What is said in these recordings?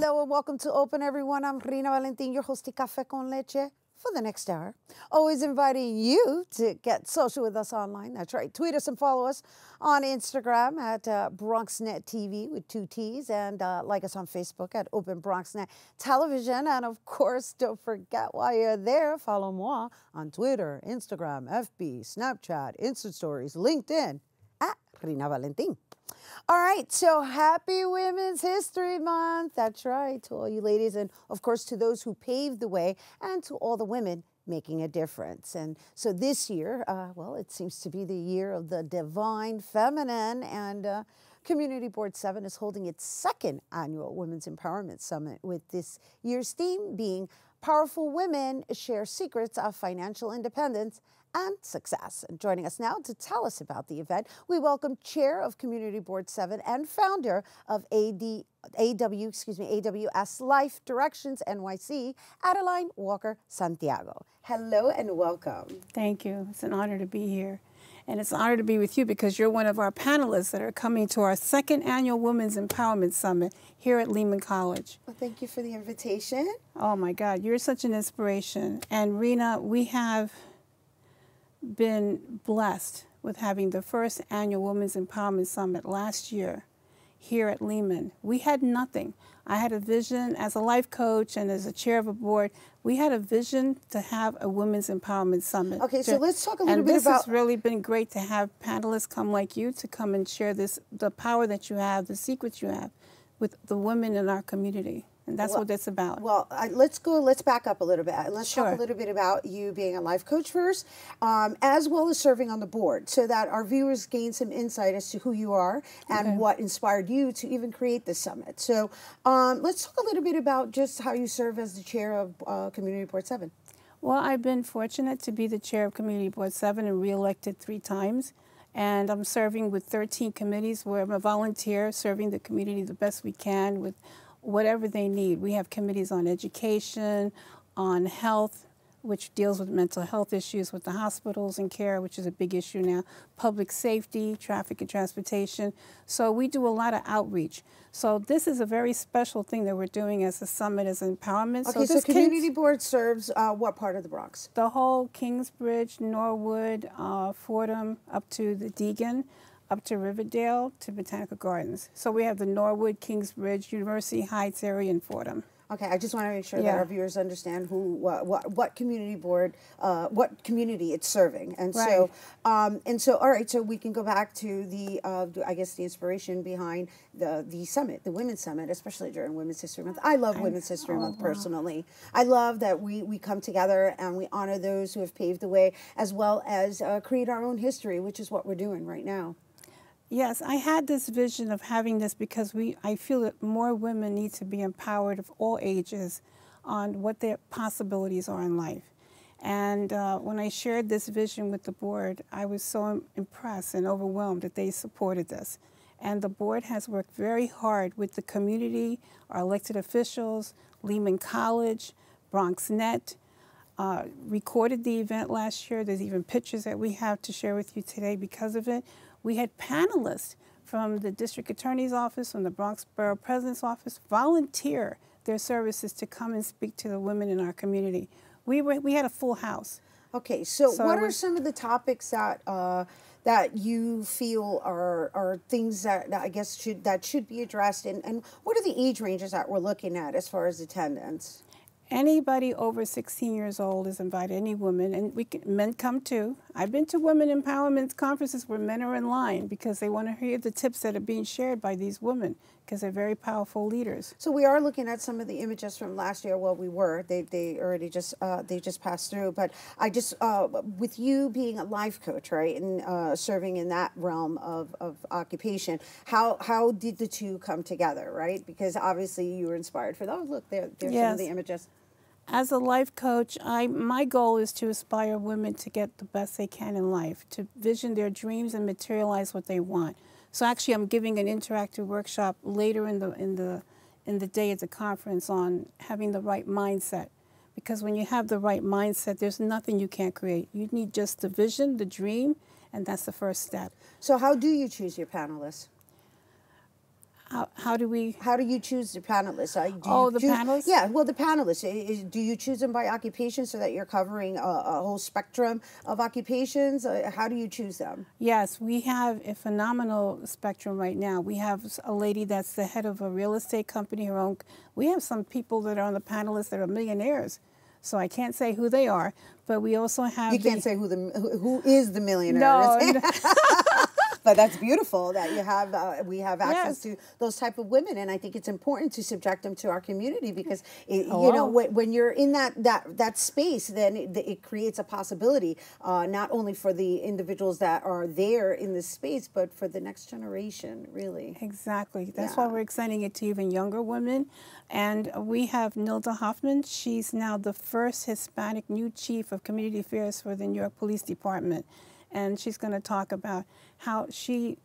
Hello and welcome to Open, everyone. I'm Rhina Valentin, your host of Café con Leche for the next hour. Always inviting you to get social with us online. That's right. Tweet us and follow us on Instagram at BronxNet TV with 2 T's, and like us on Facebook at Open BronxNet Television. And of course, don't forget while you're there, follow moi on Twitter, Instagram, FB, Snapchat, Insta Stories, LinkedIn at Rhina Valentin. All right, so happy Women's History Month. That's right, to all you ladies, and of course to those who paved the way, and to all the women making a difference. And so this year, well, it seems to be the year of the divine feminine, and Community Board 7 is holding its second annual Women's Empowerment Summit, with this year's theme being Powerful Women Share Secrets of Financial Independence and Success. And joining us now to tell us about the event, we welcome Chair of Community Board 7 and founder of AWS Life Directions NYC, Adaline Walker Santiago. Hello and welcome. Thank you. It's an honor to be here. And it's an honor to be with you because you're one of our panelists that are coming to our second annual Women's Empowerment Summit here at Lehman College. Well, thank you for the invitation. Oh my God, you're such an inspiration. And Rhina, we have been blessed with having the first annual Women's Empowerment Summit last year here at Lehman. We had nothing. I had a vision as a life coach and as a chair of a board. We had a vision to have a Women's Empowerment Summit. Okay, so let's talk a little bit about... And this has really been great to have panelists come like you to come and share the power that you have, the secrets you have with the women in our community. And that's what it's about. Well, let's back up a little bit. Let's talk a little bit about you being a life coach first, as well as serving on the board, so that our viewers gain some insight as to who you are and what inspired you to even create this summit. So let's talk a little bit about just how you serve as the chair of Community Board 7. Well, I've been fortunate to be the chair of Community Board 7 and reelected 3 times. And I'm serving with 13 committees where I'm a volunteer serving the community the best we can with whatever they need. We have committees on education, on health, which deals with mental health issues with the hospitals and care, which is a big issue now, public safety, traffic and transportation. So we do a lot of outreach. So this is a very special thing that we're doing as a summit, as empowerment. Okay, so Community Board serves what part of the Bronx? The whole Kingsbridge, Norwood, Fordham, up to the Deegan, up to Riverdale, to Botanical Gardens. So we have the Norwood, Kingsbridge, University Heights area, and Fordham. Okay, I just want to make sure that our viewers understand what community board, what community it's serving, and so all right. So we can go back to the I guess the inspiration behind the summit, the Women's Summit, especially during Women's History Month. I love Women's History Month personally. I love that we come together and we honor those who have paved the way, as well as create our own history, which is what we're doing right now. Yes, I had this vision of having this because I feel that more women need to be empowered of all ages on what their possibilities are in life. And when I shared this vision with the board, I was so impressed and overwhelmed that they supported this. And the board has worked very hard with the community, our elected officials, Lehman College, BronxNet, recorded the event last year. There's even pictures that we have to share with you today because of it. We had panelists from the district attorney's office, from the Bronx Borough President's office, volunteer their services to come and speak to the women in our community. We had a full house. Okay, so what are some of the topics that that you feel are things that I guess should be addressed, and what are the age ranges that we're looking at as far as attendance? Anybody over 16 years old is invited, any woman, and men come too. I've been to women empowerment conferences where men are in line because they want to hear the tips that are being shared by these women because they're very powerful leaders. So we are looking at some of the images from last year. Well, they already just passed through. But I just with you being a life coach, right, and serving in that realm of occupation, how did the two come together, right? Because obviously you were inspired for those. Look, there's some of the images. As a life coach, my goal is to inspire women to get the best they can in life, to vision their dreams and materialize what they want. So actually, I'm giving an interactive workshop later in the day at the conference on having the right mindset. Because when you have the right mindset, there's nothing you can't create. You need just the vision, the dream, and that's the first step. So how do you choose your panelists? How do you choose the panelists? Panelists? Yeah, well, the panelists. Do you choose them by occupation so that you're covering a whole spectrum of occupations? How do you choose them? Yes, we have a phenomenal spectrum right now. We have a lady that's the head of a real estate company. We have some people that are on the panelists that are millionaires. So I can't say who they are, but we also have. You can't say who is the millionaire. No. But that's beautiful that you have we have access to those type of women, and I think it's important to subject them to our community because you know when you're in that space, then it creates a possibility not only for the individuals that are there in this space, but for the next generation, really. Exactly. That's why we're extending it to even younger women. And we have Nilda Hoffman. She's now the first Hispanic new chief of community affairs for the New York Police Department. And she's going to talk about how she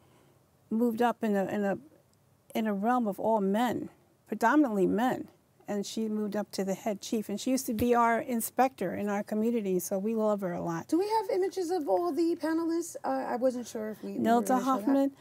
moved up in a realm of all men, predominantly men, and she moved up to the head chief. And she used to be our inspector in our community, so we love her a lot. Do we have images of all the panelists? I wasn't sure if we. Nilda Hoffman.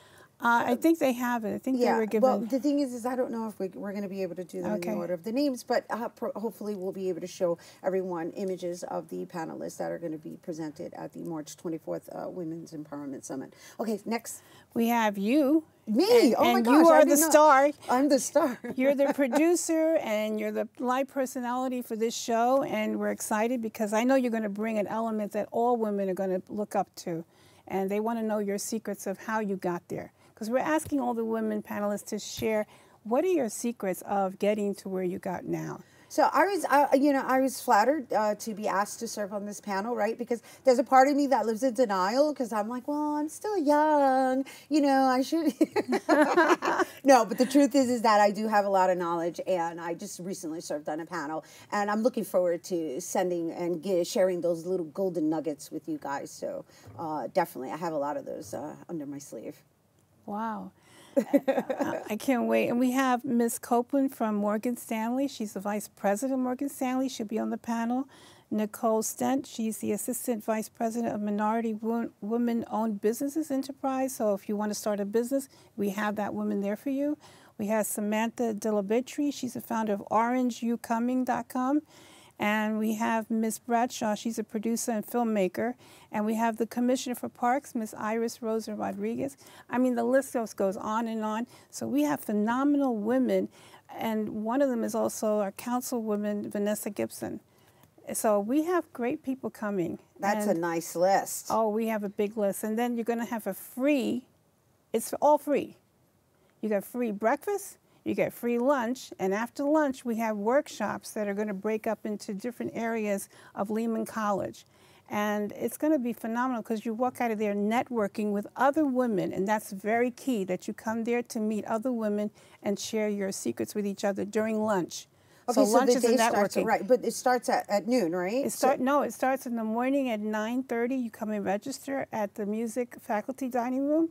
I think they have it. I think they were given. Well, the thing is I don't know if we're going to be able to do them in the order of the names, but hopefully we'll be able to show everyone images of the panelists that are going to be presented at the March 24th Women's Empowerment Summit. Okay, next. We have you. Me? Oh my gosh. You are the star. I'm the star. You're the producer and you're the live personality for this show, and we're excited because I know you're going to bring an element that all women are going to look up to, and they want to know your secrets of how you got there. Because we're asking all the women panelists to share, what are your secrets of getting to where you got now? So I was flattered to be asked to serve on this panel, right? Because there's a part of me that lives in denial because I'm like, well, I'm still young, I should. No, but the truth is that I do have a lot of knowledge, and I just recently served on a panel, and I'm looking forward to sending and sharing those little golden nuggets with you guys. So definitely, I have a lot of those under my sleeve. Wow. I can't wait. And we have Ms. Copeland from Morgan Stanley. She's the Vice President of Morgan Stanley. She'll be on the panel. Nicole Stent, she's the Assistant Vice President of Minority Women-Owned Businesses Enterprise. So if you want to start a business, we have that woman there for you. We have Samantha Delabetri. She's the founder of OrangeYouComing.com. And we have Ms. Bradshaw. She's a producer and filmmaker. And we have the Commissioner for Parks, Ms. Iris Rosa Rodriguez. I mean, the list just goes on and on. So we have phenomenal women. And one of them is also our councilwoman, Vanessa Gibson. So we have great people coming. That's a nice list. Oh, we have a big list. And then you're going to have a free, it's all free. You got free breakfast. You get free lunch, and after lunch, we have workshops that are going to break up into different areas of Lehman College. And it's going to be phenomenal because you walk out of there networking with other women, and that's very key, that you come there to meet other women and share your secrets with each other during lunch. Okay, so lunch the is a day networking. Starts, right, but it starts at noon, right? No, it starts in the morning at 9:30. You come and register at the music faculty dining room.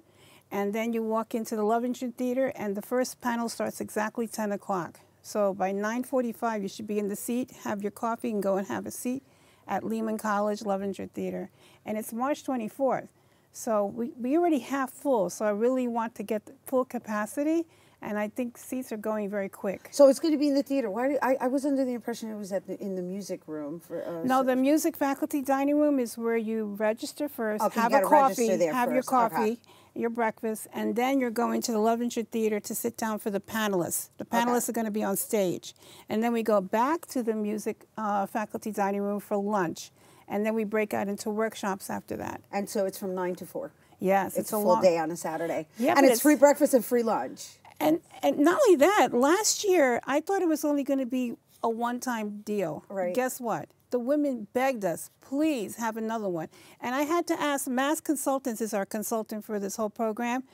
And then you walk into the Lovinger Theater, and the first panel starts exactly 10 o'clock. So by 9:45, you should be in the seat, have your coffee, and go and have a seat at Lehman College, Lovinger Theater. And it's March 24th. So we already have full, so I really want to get full capacity, and I think seats are going very quick. So it's going to be in the theater. Why? I was under the impression it was in the music room. No, the music faculty dining room is where you register first, okay, have you a coffee, have your coffee. Okay. Your breakfast, and then you're going to the Lovinger Theater to sit down for the panelists. The panelists are going to be on stage. And then we go back to the music faculty dining room for lunch. And then we break out into workshops after that. And so it's from 9 to 4. Yes. It's a full day on a Saturday. Yeah, and it's free breakfast and free lunch. And not only that, last year, I thought it was only going to be a one-time deal. Right. Guess what? The women begged us, please have another one. And I had to ask, Mass Consultants is our consultant for this whole program,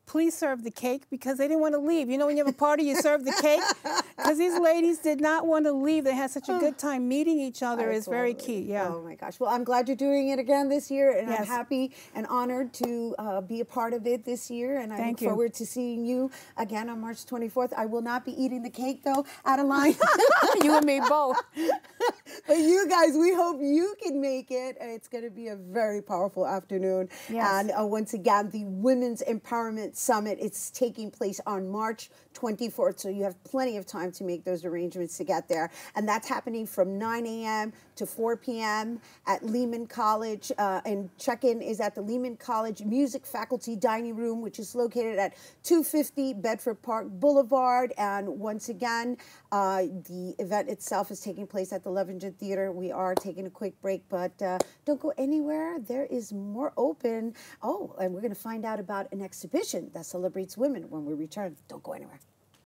please serve the cake, because they didn't want to leave. You know, when you have a party, you serve the cake? Because these ladies did not want to leave. They had such a good time. Meeting each other is very key. Yeah. Oh, my gosh. Well, I'm glad you're doing it again this year, and I'm happy and honored to be a part of it this year, and I look forward to seeing you again on March 24th. I will not be eating the cake, though, Adaline. You and me both. But you guys, we hope you can make it. It's going to be a very powerful afternoon. Yes. And once again, the Women's Empowerment Summit, it's taking place on March 24th. So you have plenty of time to make those arrangements to get there. And that's happening from 9 a.m. to 4 p.m. at Lehman College. And check-in is at the Lehman College Music Faculty Dining Room, which is located at 250 Bedford Park Boulevard. And once again, the event itself is taking place at the Levenger Theater. We are taking a quick break, but don't go anywhere. There is more open. Oh, and we're going to find out about an exhibition that celebrates women when we return. Don't go anywhere.